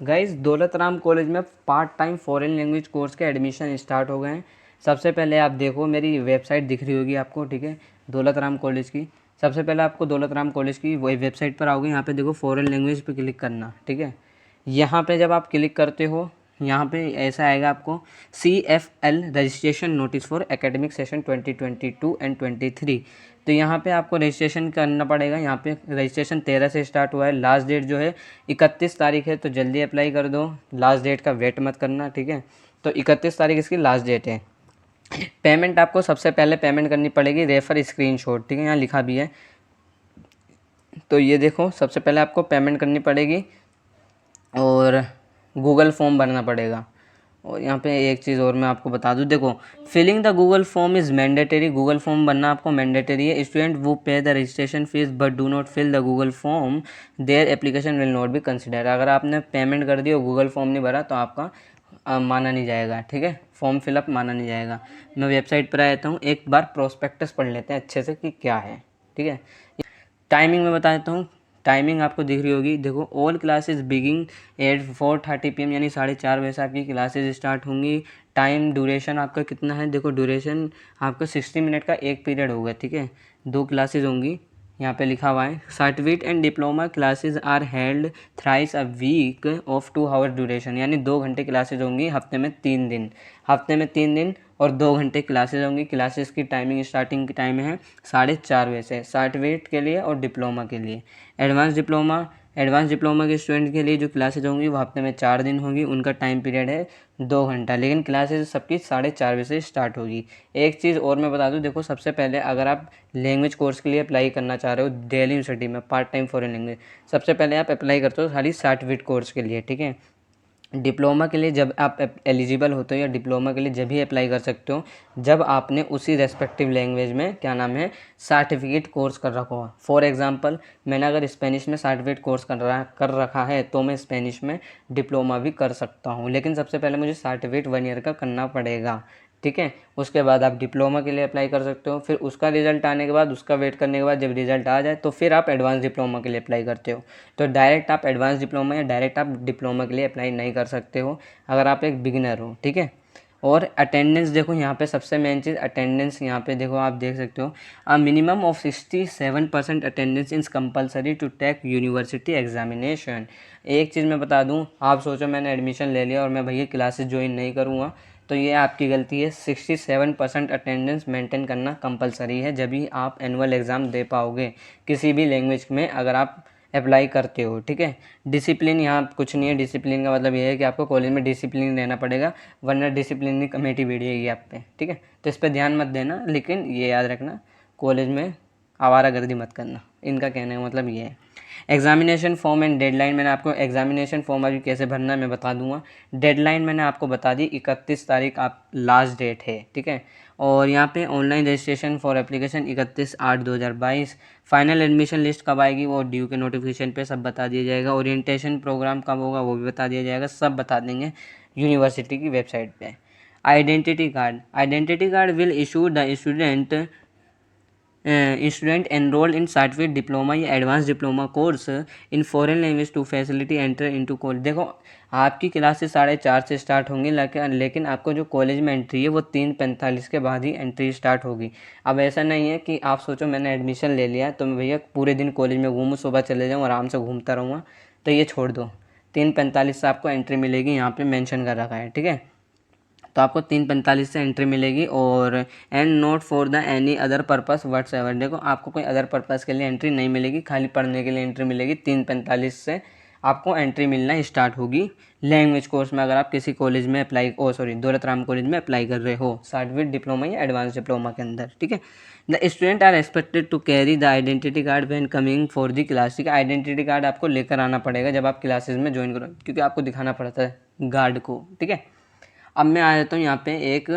Guys Daulat Ram college में part time foreign language course के admission start हो गए हैं। सबसे पहले आप देखो, मेरी वेबसाइट दिख रही होगी आपको, ठीक है, दौलत राम कॉलेज की। सबसे पहले आपको दौलत राम कॉलेज की वही वेबसाइट पर आओगे, यहाँ पे देखो फॉरेन लैंग्वेज पे क्लिक करना, ठीक है। यहाँ पे जब आप क्लिक करते हो, यहाँ पे ऐसा आएगा आपको CFL registration notice for academic session 2022 and 23। तो यहाँ पे आपको रजिस्ट्रेशन करना पड़ेगा। यहाँ पे रजिस्ट्रेशन 13 से स्टार्ट हुआ है, लास्ट डेट जो है 31 तारीख है, तो जल्दी अप्लाई कर दो, लास्ट डेट का वेट मत करना, ठीक है। तो 31 तारीख इसकी लास्ट डेट है। पेमेंट आपको सबसे पहले पेमेंट करनी पड़ेगी, रेफर स्क्रीनशॉट, ठीक है, यहाँ लिखा भी है। तो ये देखो, सबसे पहले आपको पेमेंट करनी पड़ेगी और गूगल फॉर्म भरना पड़ेगा। और यहाँ पे एक चीज़ और मैं आपको बता दूँ, देखो, filling the Google form is mandatory. Google form भरना आपको मैंडेटरी है। स्टूडेंट वो pay the registration fees but do not fill the Google form, their application will not be consider. अगर आपने पेमेंट कर दी और गूगल फॉर्म नहीं भरा तो आपका माना नहीं जाएगा, ठीक है, फॉर्म फिलअप माना नहीं जाएगा। मैं वेबसाइट पर आया हूँ, एक बार प्रोस्पेक्टस पढ़ लेते हैं अच्छे से कि क्या है, ठीक है। टाइमिंग में बता देता हूँ, टाइमिंग आपको दिख रही होगी, देखो, ऑल क्लासेस बिगिंग एट 4:30 PM, यानी 4:30 बजे से आपकी क्लासेस स्टार्ट होंगी। टाइम ड्यूरेशन आपका कितना है, देखो, ड्यूरेशन आपका 60 मिनट का एक पीरियड होगा, ठीक है, 2 क्लासेज होंगी। यहाँ पे लिखा हुआ है certificate and diploma classes are held thrice a week of 2 hour duration, यानी 2 घंटे क्लासेज होंगी हफ्ते में 3 दिन, हफ्ते में 3 दिन और 2 घंटे क्लासेज होंगी। क्लासेस की टाइमिंग, स्टार्टिंग की टाइम है 4:30 बजे से, सर्टिफिकेट के लिए और डिप्लोमा के लिए। एडवांस डिप्लोमा के स्टूडेंट के लिए जो क्लासेज होंगी वो हफ्ते में 4 दिन होंगी, उनका टाइम पीरियड है 2 घंटा, लेकिन क्लासेज सबकी 4:30 बजे से स्टार्ट होगी। एक चीज़ और मैं बता दूं, देखो, सबसे पहले अगर आप लैंग्वेज कोर्स के लिए अप्लाई करना चाह रहे हो दिल्ली यूनिवर्सिटी में पार्ट टाइम फॉरेन लैंग्वेज, सबसे पहले आप अप्लाई करते हो खाली सर्टिफिकेट कोर्स के लिए, ठीक है। डिप्लोमा के लिए जब आप एलिजिबल होते हो या डिप्लोमा के लिए जब भी अप्लाई कर सकते हो जब आपने उसी रेस्पेक्टिव लैंग्वेज में, क्या नाम है, सर्टिफिकेट कोर्स कर रखा हो। फॉर एग्जांपल, मैंने अगर स्पेनिश में सर्टिफिकेट कोर्स कर रखा है तो मैं स्पेनिश में डिप्लोमा भी कर सकता हूँ, लेकिन सबसे पहले मुझे सर्टिफिकेट 1 ईयर का करना पड़ेगा, ठीक है। उसके बाद आप डिप्लोमा के लिए अप्लाई कर सकते हो, फिर उसका रिजल्ट आने के बाद, उसका वेट करने के बाद जब रिजल्ट आ जाए तो फिर आप एडवांस डिप्लोमा के लिए अप्लाई करते हो। तो डायरेक्ट आप एडवांस डिप्लोमा या डायरेक्ट आप डिप्लोमा के लिए अप्लाई नहीं कर सकते हो अगर आप एक बिगिनर हो, ठीक है। और अटेंडेंस देखो, यहाँ पे सबसे मेन चीज़ अटेंडेंस, यहाँ पे देखो आप देख सकते हो, a minimum of 67% attendance is compulsory to take university examination. एक चीज़ मैं बता दूँ, आप सोचो मैंने एडमिशन ले लिया और मैं भैया क्लासेस ज्वाइन नहीं करूँगा, तो ये आपकी गलती है। 67% अटेंडेंस मेंटेन करना कंपलसरी है, जब ही आप एनुअल एग्ज़ाम दे पाओगे किसी भी लैंग्वेज में अगर आप अप्लाई करते हो, ठीक है। डिसिप्लिन यहाँ कुछ नहीं है, डिसिप्लिन का मतलब ये है कि आपको कॉलेज में डिसिप्लिन रहना पड़ेगा, वरना डिसिप्लिन कमेटी बैठेगी आप पे, ठीक है। तो इस पर ध्यान मत देना, लेकिन ये याद रखना, कॉलेज में आवारागर्दी मत करना, इनका कहने का मतलब ये है। एग्जामिनेशन फॉर्म एंड डेडलाइन, मैंने आपको एग्जामिनेशन फॉर्म अभी कैसे भरना है मैं बता दूंगा। डेडलाइन मैंने आपको बता दी, 31 तारीख आप लास्ट डेट है, ठीक है। और यहाँ पे online registration for application 31/8/2022। Final admission list कब आएगी वो ड्यू के नोटिफिकेशन पे सब बता दिया जाएगा। ओरिएंटेशन प्रोग्राम कब होगा वो भी बता दिया जाएगा, सब बता देंगे यूनिवर्सिटी की वेबसाइट पे। Identity card will issue the student enrolled in certificate diploma या advance diploma course in foreign language to facility enter into college. देखो, आपकी क्लासेस 4:30 से स्टार्ट होंगी, लेकिन आपको जो कॉलेज में एंट्री है वो 3:45 के बाद ही एंट्री स्टार्ट होगी। अब ऐसा नहीं है कि आप सोचो मैंने एडमिशन ले लिया तो मैं भैया पूरे दिन कॉलेज में घूमूँ, सुबह चले जाऊँ, आराम से घूमता रहूँगा, तो ये छोड़ दो। 3:45 से आपको एंट्री मिलेगी, यहाँ पे मेंशन कर रखा है, ठीक है। तो आपको 3:45 से एंट्री मिलेगी। और and note for the any other purpose whatsoever, देखो आपको कोई अदर पर्पस के लिए एंट्री नहीं मिलेगी, खाली पढ़ने के लिए एंट्री मिलेगी। 3:45 से आपको एंट्री मिलना स्टार्ट होगी लैंग्वेज कोर्स में, अगर आप किसी कॉलेज में दौलत राम कॉलेज में अप्लाई कर रहे हो सर्टिफिकेट डिप्लोमा या एडवांस डिप्लोमा के अंदर, ठीक है। The student are expected to carry the identity card when coming for the class, ठीक है। आइडेंटिटी कार्ड आपको लेकर आना पड़ेगा जब आप क्लासेज में ज्वाइन करो, क्योंकि आपको दिखाना पड़ता है गार्ड को, ठीक है। अब मैं आ जाता हूँ यहाँ पे एक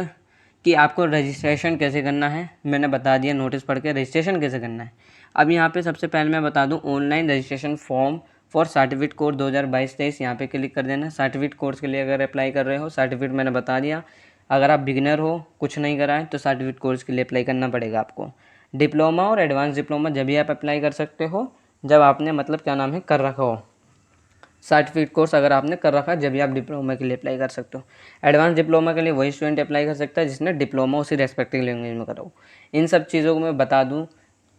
कि आपको रजिस्ट्रेशन कैसे करना है, मैंने बता दिया नोटिस पढ़ के रजिस्ट्रेशन कैसे करना है। अब यहाँ पे सबसे पहले मैं बता दूँ, online registration form for certificate course 2022-23, यहाँ पे क्लिक कर देना। सर्टिफिकेट कोर्स के लिए अगर अप्लाई कर रहे हो, सर्टिफिकेट मैंने बता दिया। अगर आप बिगिनर हो, कुछ नहीं करा है, तो सर्टिफिकेट कोर्स के लिए अप्लाई करना पड़ेगा आपको। डिप्लोमा और एडवांस डिप्लोमा जब भी आप अप्लाई कर सकते हो जब आपने, मतलब क्या नाम है, कर रखा हो। सर्टिफिकेट कोर्स अगर आपने कर रखा है, जब भी आप डिप्लोमा के लिए अप्लाई कर सकते हो। एडवांस डिप्लोमा के लिए वही स्टूडेंट अप्लाई कर सकता है जिसने डिप्लोमा उसी रेस्पेक्टिव लैंग्वेज में करा हो। इन सब चीज़ों को मैं बता दूं,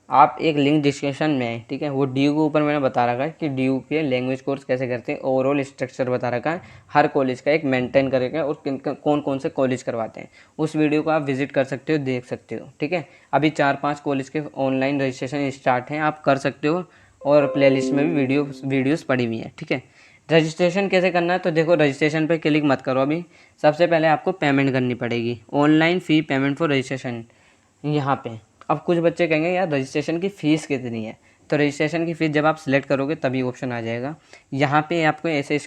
आप एक लिंक डिस्क्रिप्शन में है, ठीक है, वो डी यू के ऊपर मैंने बता रखा है कि डी यू के लैंग्वेज कोर्स कैसे करते हैं, ओवरऑल स्ट्रक्चर बता रखा है, हर कॉलेज का एक मेंटेन करके और कौन कौन से कॉलेज करवाते हैं। उस वीडियो को आप विजिट कर सकते हो, देख सकते हो, ठीक है। अभी 4-5 कॉलेज के ऑनलाइन रजिस्ट्रेशन स्टार्ट हैं, आप कर सकते हो, और प्लेलिस्ट में भी वीडियोस पड़ी हुई है, ठीक है। रजिस्ट्रेशन कैसे करना है, तो देखो रजिस्ट्रेशन पे क्लिक मत करो अभी, सबसे पहले आपको पेमेंट करनी पड़ेगी, online fee payment for registration यहाँ पे। अब कुछ बच्चे कहेंगे यार रजिस्ट्रेशन की फ़ीस कितनी है, तो रजिस्ट्रेशन की फ़ीस जब आप सिलेक्ट करोगे तभी ऑप्शन आ जाएगा। यहाँ पे आपको ऐसे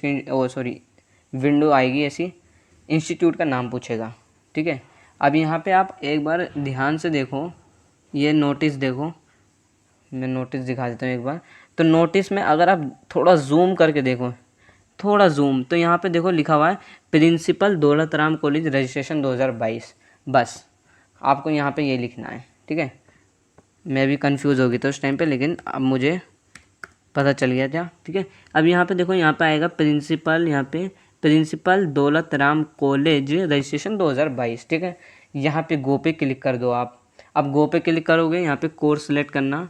विंडो आएगी ऐसी, इंस्टीट्यूट का नाम पूछेगा, ठीक है। अब यहाँ पे आप एक बार ध्यान से देखो, ये नोटिस देखो, मैं नोटिस दिखा देता हूँ एक बार। तो नोटिस में अगर आप थोड़ा जूम करके देखो, थोड़ा जूम, तो यहाँ पे देखो लिखा हुआ है principal Daulat Ram college registration 2022, बस आपको यहाँ पे ये लिखना है, ठीक है। मैं भी कंफ्यूज हो गई था उस टाइम पे, लेकिन अब मुझे पता चल गया था, ठीक है। अब यहाँ पे देखो, यहाँ पे आएगा प्रिंसिपल, यहाँ पे principal Daulat Ram college registration 2022, ठीक है। यहाँ पे गो पे क्लिक कर दो आप। अब गो पे क्लिक करोगे, यहाँ पे कोर्स सेलेक्ट करना,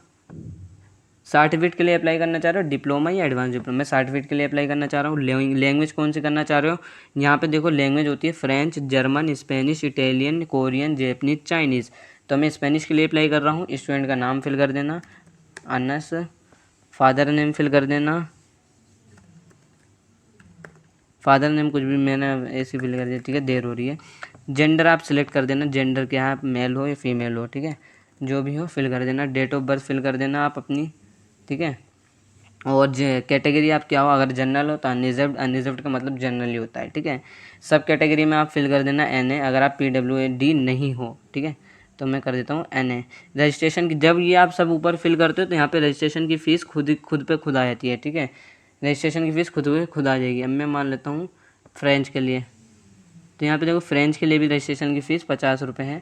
सर्टिफिकेट के लिए अप्लाई करना चाह रहे हो डिप्लोमा या एडवांस डिप्लोमा। मैं सर्टिफिकेट के लिए अप्लाई करना चाह रहा हूँ। लैंग्वेज कौन सी करना चाह रहे हो, यहाँ पे देखो लैंग्वेज होती है French, German, Spanish, Italian, Korean, Japanese, Chinese. तो मैं स्पेनिश के लिए अप्लाई कर रहा हूँ। स्टूडेंट का नाम फिल कर देना, अनस, फादर नेम फिल कर देना, फादर नेम कुछ भी मैंने ऐसी फिल कर दिया, ठीक है, देर हो रही है। जेंडर आप सिलेक्ट कर देना, जेंडर क्या है, आप मेल हो या फीमेल हो, ठीक है, जो भी हो फिल कर देना। डेट ऑफ बर्थ फिल कर देना आप अपनी, ठीक है। और कैटेगरी आप क्या हो, अगर जनरल हो तो अनरिजर्व्ड, अनरिजर्व्ड का मतलब जनरल ही होता है, ठीक है। सब कैटेगरी में आप फिल कर देना NA, अगर आप PWD नहीं हो, ठीक है, तो मैं कर देता हूँ NA। रजिस्ट्रेशन की जब ये आप सब ऊपर फिल करते हो तो यहाँ पे रजिस्ट्रेशन की फ़ीस खुद पे खुद आ जाती है, ठीक है। रजिस्ट्रेशन की फ़ीस खुद पे खुद आ जाएगी। अब मैं मान लेता हूँ फ्रेंच के लिए, तो यहाँ पे देखो फ्रेंच के लिए भी रजिस्ट्रेशन की फ़ीस 50 रुपये है,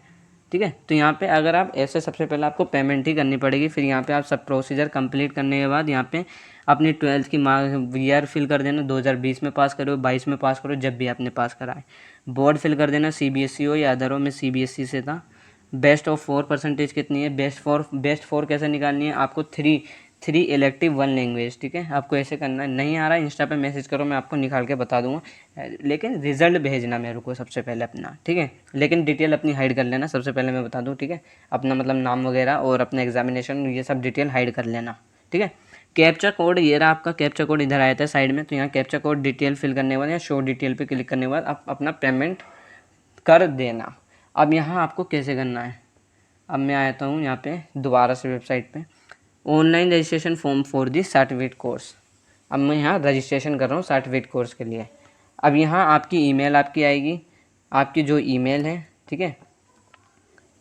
ठीक है। तो यहाँ पे अगर आप ऐसे, सबसे पहले आपको पेमेंट ही करनी पड़ेगी, फिर यहाँ पे आप सब प्रोसीजर कंप्लीट करने के बाद यहाँ पे अपनी 12th की मार्क ईयर फिल कर देना, 2020 में पास करो, 22 में पास करो, जब भी आपने पास करा है। बोर्ड फिल कर देना, CBSE हो या अदर हो, मैं CBSE से था। बेस्ट ऑफ 4 परसेंटेज कितनी है, बेस्ट फोर कैसे निकालनी है, आपको थ्री इलेक्टिव 1 लैंग्वेज, ठीक है। आपको ऐसे करना है, नहीं आ रहा है इंस्टा पे मैसेज करो, मैं आपको निकाल के बता दूंगा, लेकिन रिजल्ट भेजना मेरे को सबसे पहले अपना, ठीक है। लेकिन डिटेल अपनी हाइड कर लेना, सबसे पहले मैं बता दूं, ठीक है। अपना मतलब नाम वगैरह और अपना एग्जामिनेशन, ये सब डिटेल हाइड कर लेना, ठीक है। कैप्चा कोड, ये रहा आपका कैप्चा कोड, इधर आया था साइड में, तो यहाँ कैप्चा कोड डिटेल फिल करने के बाद या शो डिटेल पे क्लिक करने के बाद आप अपना पेमेंट कर देना। अब यहाँ आपको कैसे करना है, अब मैं आता हूँ यहाँ पे दोबारा से वेबसाइट पे, online registration form for the certificate course. अब मैं यहाँ रजिस्ट्रेशन कर रहा हूँ सर्टिफिकेट कोर्स के लिए। अब यहाँ आपकी ईमेल आपकी आएगी, आपकी जो ईमेल है, ठीक है,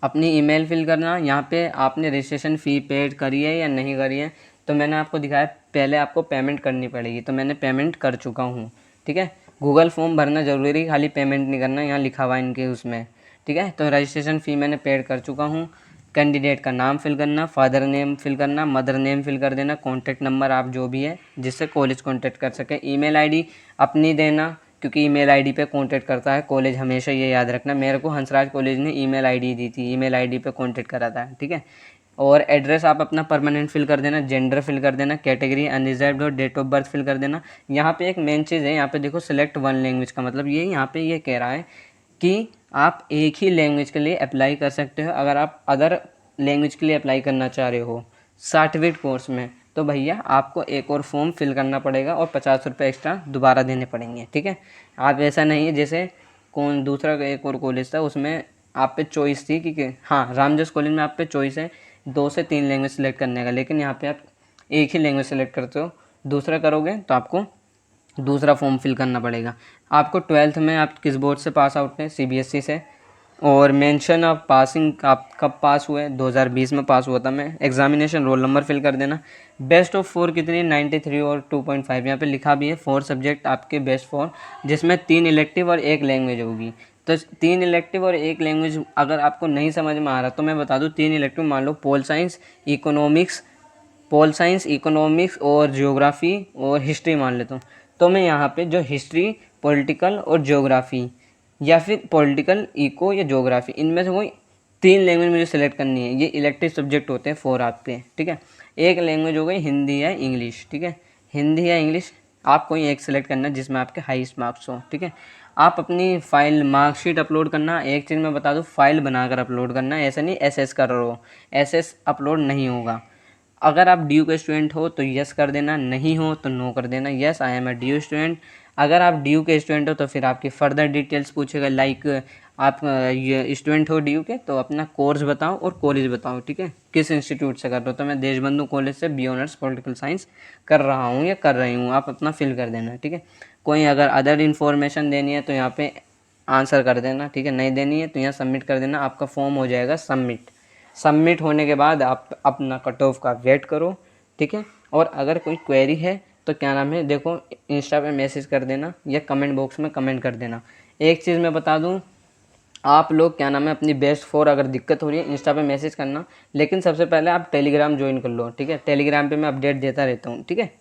अपनी ईमेल फिल करना। यहाँ पे आपने रजिस्ट्रेशन फ़ी पेड करी है या नहीं करी है, तो मैंने आपको दिखाया पहले आपको पेमेंट करनी पड़ेगी, तो मैंने पेमेंट कर चुका हूँ, ठीक है। गूगल फॉर्म भरना ज़रूरी, खाली पेमेंट नहीं करना, यहाँ लिखा हुआ है इनके उसमें, ठीक है। तो रजिस्ट्रेशन फ़ी मैंने पेड कर चुका हूँ। कैंडिडेट का नाम फिल करना, फादर नेम फिल करना, मदर नेम फिल कर देना, कॉन्टैक्ट नंबर आप जो भी है जिससे कॉलेज कॉन्टैक्ट कर सके, ईमेल आईडी अपनी देना, क्योंकि ईमेल आईडी पे कॉन्टैक्ट करता है कॉलेज, हमेशा ये याद रखना। मेरे को हंसराज कॉलेज ने ईमेल आईडी दी थी, ईमेल आईडी पे कॉन्टैक्ट करा था, ठीक है। और एड्रेस आप अपना परमानेंट फिल कर देना, जेंडर फिल कर देना, कैटेगरी अनरिजर्व्ड और डेट ऑफ बर्थ फिल कर देना। यहाँ पे एक मेन चीज़ है, यहाँ पे देखो सिलेक्ट 1 लैंग्वेज का मतलब ये यहाँ पे ये कह रहा है कि आप एक ही लैंग्वेज के लिए अप्लाई कर सकते हो। अगर आप अदर लैंग्वेज के लिए अप्लाई करना चाह रहे हो सर्टिफिकेट कोर्स में, तो भैया आपको एक और फॉर्म फिल करना पड़ेगा और 50 रुपये एक्स्ट्रा दोबारा देने पड़ेंगे, ठीक है। आप ऐसा नहीं है जैसे कौन दूसरा एक और कॉलेज था, उसमें आप पे चॉइस थी कि हाँ रामजस कॉलेज में आप पे चॉइस है 2 से 3 लैंग्वेज सेलेक्ट करने का, लेकिन यहाँ पे आप एक ही लैंग्वेज सेलेक्ट करते हो, दूसरा करोगे तो आपको दूसरा फॉर्म फिल करना पड़ेगा। आपको 12th में आप किस बोर्ड से पास आउट हैं, CBSE से, और मेंशन ऑफ पासिंग आप कब पास हुए, 2020 में पास हुआ था मैं। एग्जामिनेशन रोल नंबर फिल कर देना। बेस्ट ऑफ 4 कितनी, 93 और 2.5, यहाँ पे लिखा भी है 4 सब्जेक्ट आपके बेस्ट 4, जिसमें 3 इलेक्टिव और 1 लैंग्वेज होगी। तो 3 इलेक्टिव और 1 लैंग्वेज अगर आपको नहीं समझ में आ रहा तो मैं बता दूँ, 3 इलेक्टिव मान लो पोल साइंस, इकोनॉमिक्स और जियोग्राफी और हिस्ट्री मान लेता हूँ। तो मैं यहाँ पे जो हिस्ट्री, पॉलिटिकल और ज्योग्राफी, या फिर पॉलिटिकल, इको या ज्योग्राफी, इनमें से कोई 3 लैंग्वेज मुझे सेलेक्ट करनी है। ये इलेक्टिव सब्जेक्ट होते हैं 4 आपके, ठीक है। एक लैंग्वेज हो गई हिंदी या इंग्लिश, ठीक है। हिंदी या इंग्लिश आप कोई एक सेलेक्ट करना जिसमें आपके हाईएस्ट मार्क्स हो, ठीक है। आप अपनी फाइल मार्कशीट अपलोड करना, एक चीज़ मैं बता दूँ, फाइल बनाकर अपलोड करना, ऐसा नहीं एसएस कर रहे हो, एसएस अपलोड नहीं होगा। अगर आप ड्यू के स्टूडेंट हो तो यस कर देना, नहीं हो तो नो कर देना, yes I am a due student. अगर आप ड्यू के स्टूडेंट हो तो फिर आपकी फर्दर डिटेल्स पूछेगा, लाइक आप ये स्टूडेंट हो ड्यू के तो अपना कोर्स बताओ और कॉलेज बताओ, ठीक है, किस इंस्टीट्यूट से कर रहे हो। तो मैं देशबंधु कॉलेज से बी ऑनर्स पॉलिटिकल साइंस कर रहा हूँ या कर रही हूँ, आप अपना फिल कर देना, ठीक है। कोई अगर अदर इन्फॉर्मेशन देनी है तो यहाँ पे आंसर कर देना, ठीक है। नहीं देनी है तो यहाँ सबमिट कर देना, आपका फॉर्म हो जाएगा सबमिट। सबमिट होने के बाद आप अपना कट ऑफ का वेट करो, ठीक है। और अगर कोई क्वेरी है तो क्या नाम है, देखो इंस्टा पे मैसेज कर देना या कमेंट बॉक्स में कमेंट कर देना। एक चीज़ मैं बता दूं, आप लोग क्या नाम है अपनी बेस्ट 4 अगर दिक्कत हो रही है इंस्टा पे मैसेज करना, लेकिन सबसे पहले आप टेलीग्राम ज्वाइन कर लो, ठीक है। टेलीग्राम पे मैं अपडेट देता रहता हूँ, ठीक है।